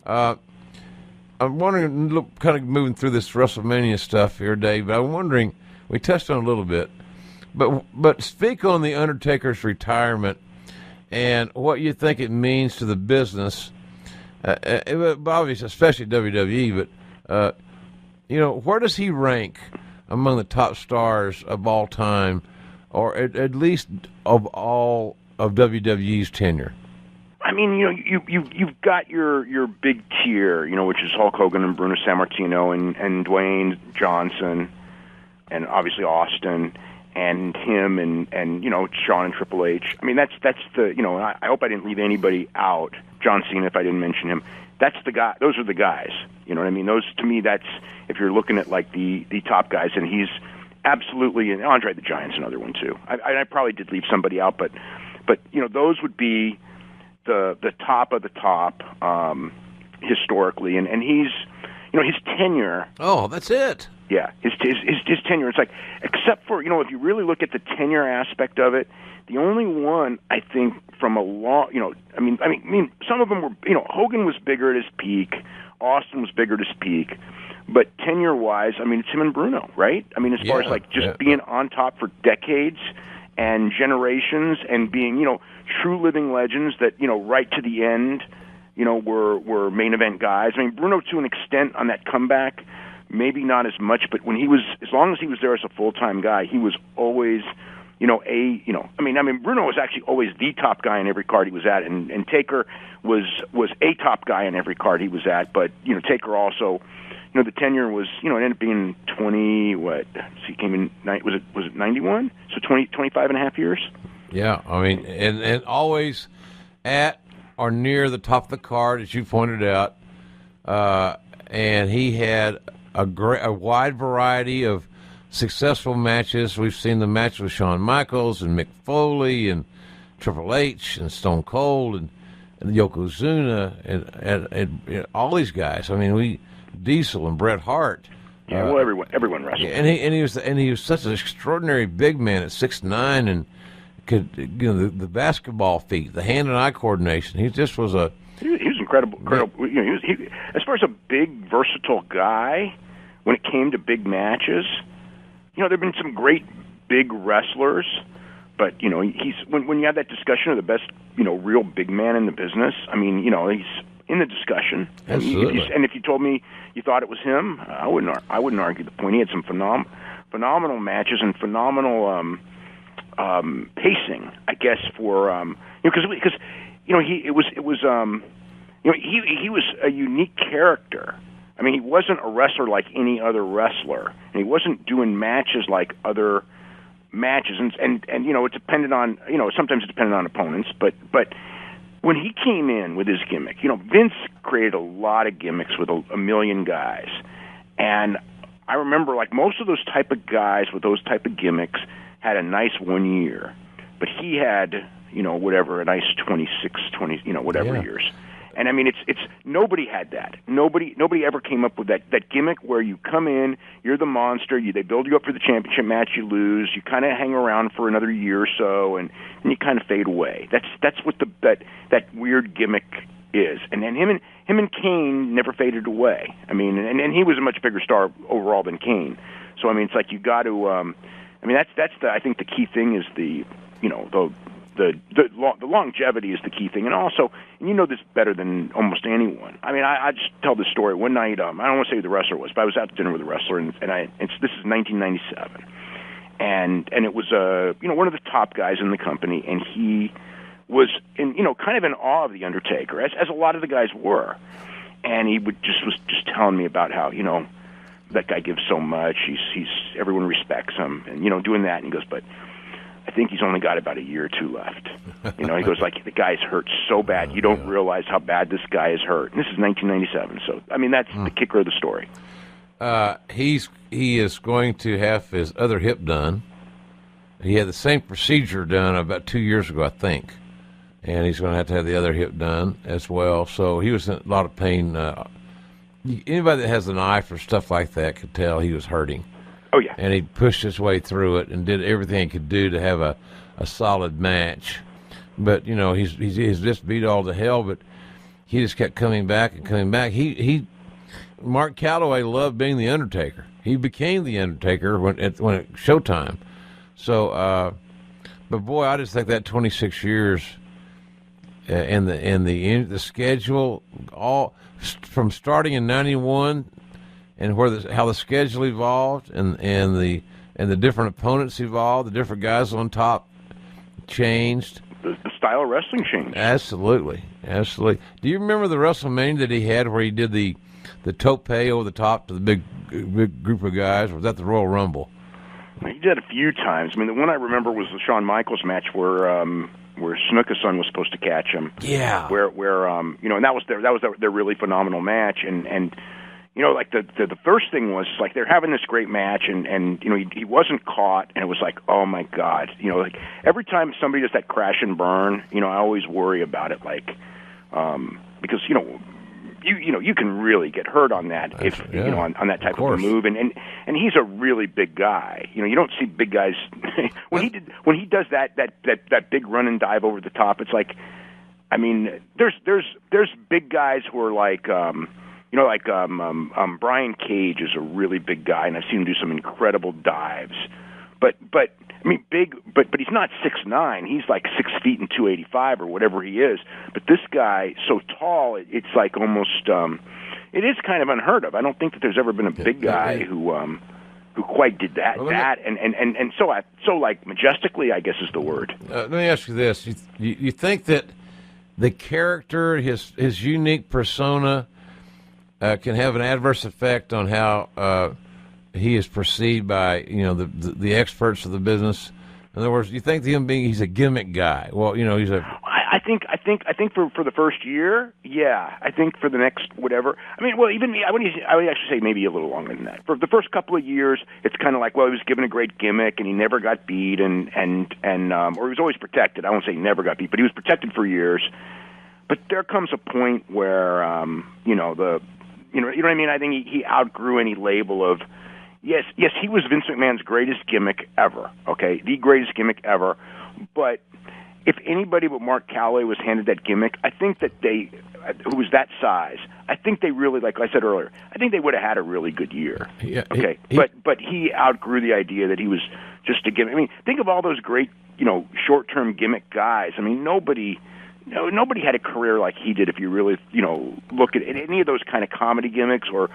I'm wondering, look, kind of moving through this WrestleMania stuff here, Dave, but I'm wondering, we touched on it a little bit, but speak on the Undertaker's retirement and what you think it means to the business, obviously, especially WWE, but, where does he rank among the top stars of all time, or at least of all of WWE's tenure? I mean, you've got your big tier, which is Hulk Hogan and Bruno Sammartino and Dwayne Johnson, and obviously Austin, and him and Shawn and Triple H. I mean, that's the I hope I didn't leave anybody out. John Cena, if I didn't mention him. That's the guy. Those are the guys. You know what I mean? Those, to me, that's, if you're looking at like the top guys, and he's absolutely, and Andre the Giant's another one too. I probably did leave somebody out, but those would be the top of the top historically, and he's his tenure. Oh, that's it. Yeah, his tenure. It's like, except for if you really look at the tenure aspect of it, the only one I think from a long, I mean, some of them were, Hogan was bigger at his peak, Austin was bigger at his peak, but tenure-wise, I mean, it's him and Bruno, right? I mean, as far as like just being on top for decades and generations and being, true living legends that, right to the end, were main event guys. I mean, Bruno to an extent on that comeback, maybe not as much, but when he was, as long as he was there as a full-time guy, he was always, Bruno was actually always the top guy in every card he was at, and Taker was a top guy in every card he was at, but, Taker also, the tenure was, it ended up being 20, he came in, was it 91? So 25 and a half years? Yeah, I mean, and always at or near the top of the card, as you pointed out, and he had a wide variety of successful matches. We've seen the match with Shawn Michaels and Mick Foley and Triple H and Stone Cold and Yokozuna and all these guys. I mean, Diesel and Bret Hart. Yeah, well, everyone wrestled. And he was such an extraordinary big man at 6'9", and could the basketball feet, the hand and eye coordination. He just was he was incredible. He as far as a big versatile guy when it came to big matches. There've been some great big wrestlers, but he's when you have that discussion of the best real big man in the business. I mean, he's in the discussion. Absolutely. And if you told me you thought it was him, I wouldn't argue the point. He had some phenomenal matches and phenomenal pacing, I guess, for because he was a unique character. I mean, he wasn't a wrestler like any other wrestler, and he wasn't doing matches like other matches, and it depended on sometimes it depended on opponents, but when he came in with his gimmick, Vince created a lot of gimmicks with a million guys, and I remember like most of those type of guys with those type of gimmicks had a nice 1 year, but he had a nice 26, 20 years. And I mean, it's nobody had that. Nobody ever came up with that gimmick where you come in, you're the monster, they build you up for the championship match, you lose, you kind of hang around for another year or so, and you kind of fade away. That's what that weird gimmick is. And then him and Kane never faded away. I mean, and he was a much bigger star overall than Kane. So I mean, it's like you got to. That's I think the key thing is the longevity is the key thing, and also, and this better than almost anyone. I mean, I just tell this story. One night, I don't want to say who the wrestler was, but I was out to dinner with a wrestler, and this is 1997, and it was one of the top guys in the company, and he was kind of in awe of the Undertaker, as a lot of the guys were, and he was just telling me about how that guy gives so much, he's everyone respects him, and doing that, and he goes, but I think he's only got about a year or two left. He goes, like, the guy's hurt so bad, you don't realize how bad this guy is hurt. And this is 1997, so, I mean, that's the kicker of the story. He is going to have his other hip done. He had the same procedure done about 2 years ago, I think. And he's going to have the other hip done as well. So he was in a lot of pain. Anybody that has an eye for stuff like that could tell he was hurting. Oh, yeah. And he pushed his way through it and did everything he could do to have a solid match. But, he's just beat all to hell. But he just kept coming back and coming back. Mark Calloway loved being the Undertaker. He became the Undertaker when it Showtime. So, but boy, I just think that 26 years and the schedule, all from starting in '91, and how the schedule evolved, and the different opponents evolved, the different guys on top changed. The style of wrestling changed. Absolutely. Do you remember the WrestleMania that he had where he did the tope over the top to the big group of guys? Or was that the Royal Rumble? He did a few times. I mean, the one I remember was the Shawn Michaels match where Snuka's son was supposed to catch him. Yeah. Where and that was their really phenomenal match, and like the first thing was like they're having this great match, and he wasn't caught, and it was like, oh my God, like every time somebody does that crash and burn, I always worry about it, like because you can really get hurt on that if on that type of a move, and he's a really big guy. You don't see big guys when he does that big run and dive over the top. It's like, I mean, there's big guys who are like. Brian Cage is a really big guy, and I've seen him do some incredible dives. But I mean, big, but he's not 6'9". He's like 6 feet and 285 or whatever he is. But this guy, so tall, it's like almost. It is kind of unheard of. I don't think that there's ever been a big guy who quite did that. And so like majestically, I guess is the word. Let me ask you this: you think that the character, his unique persona, can have an adverse effect on how he is perceived by the experts of the business? In other words, you think he's a gimmick guy? Well, he's a. I think for the first year, yeah. I think for the next whatever. I mean, well, even I would actually say maybe a little longer than that. For the first couple of years, it's kind of like, well, he was given a great gimmick and he never got beat, or he was always protected. I won't say he never got beat, but he was protected for years. But there comes a point where you know what I mean? I think he outgrew any label of, yes, he was Vince McMahon's greatest gimmick ever, okay? The greatest gimmick ever. But if anybody but Mark Calloway was handed that gimmick, I think that who was that size, I think they really, like I said earlier, I think they would have had a really good year. Yeah, okay? But he outgrew the idea that he was just a gimmick. I mean, think of all those great, short-term gimmick guys. I mean, nobody had a career like he did. If you really, look at any of those kind of comedy gimmicks or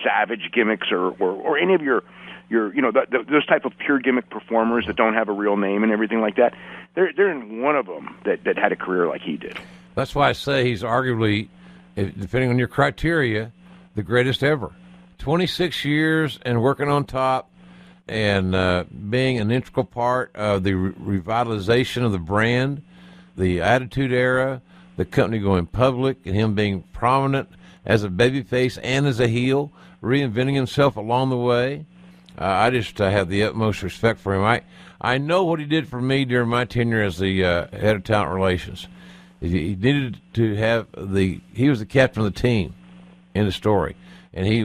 savage gimmicks or any of your those type of pure gimmick performers that don't have a real name and everything like that, they're in one of them that had a career like he did. That's why I say he's arguably, depending on your criteria, the greatest ever. 26 years and working on top and being an integral part of the revitalization of the brand, the Attitude Era, the company going public, and him being prominent as a babyface and as a heel, reinventing himself along the way. I just have the utmost respect for him. I know what he did for me during my tenure as the head of talent relations. He needed to have he was the captain of the team in the story, and he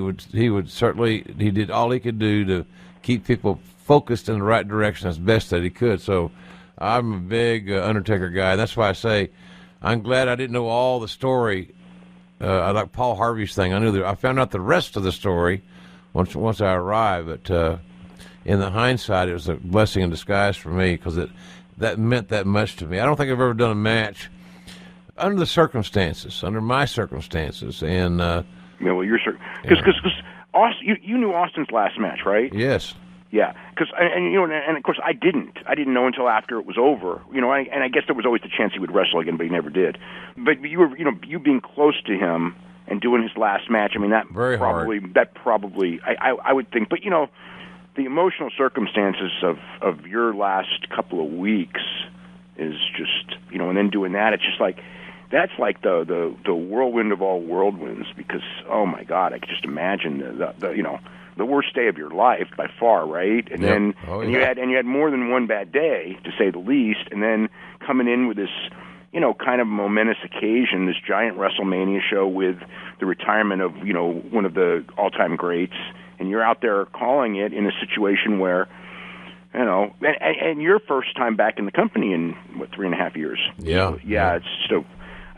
did all he could do to keep people focused in the right direction as best that he could. So I'm a big Undertaker guy. That's why I say I'm glad I didn't know all the story. I like Paul Harvey's thing. I found out the rest of the story once I arrived. But in the hindsight, it was a blessing in disguise for me because that meant that much to me. I don't think I've ever done a match under my circumstances, and well, because you knew Austin's last match, right? Yes. Yeah, because and of course I didn't know until after it was over. And I guess there was always the chance he would wrestle again, but he never did. But you were, you being close to him and doing his last match. I mean, that very probably hard. That probably I would think. But the emotional circumstances of your last couple of weeks is just and then doing that, it's just like that's like the whirlwind of all whirlwinds. Because oh my God, I could just imagine the worst day of your life by far, right? And then you had more than one bad day, to say the least, and then coming in with this, kind of momentous occasion, this giant WrestleMania show with the retirement of, one of the all-time greats, and you're out there calling it in a situation where, and your first time back in the company in 3.5 years. Yeah. It's so.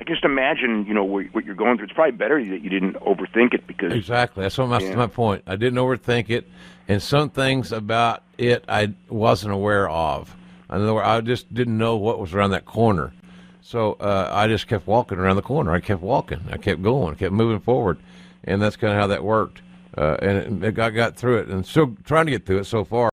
I can just imagine, what you're going through. It's probably better that you didn't overthink it because exactly. That's my point. I didn't overthink it, and some things about it I wasn't aware of. I just didn't know what was around that corner. So I just kept walking around the corner. I kept walking. I kept going. I kept moving forward, and that's kind of how that worked. And I got through it, and still trying to get through it so far.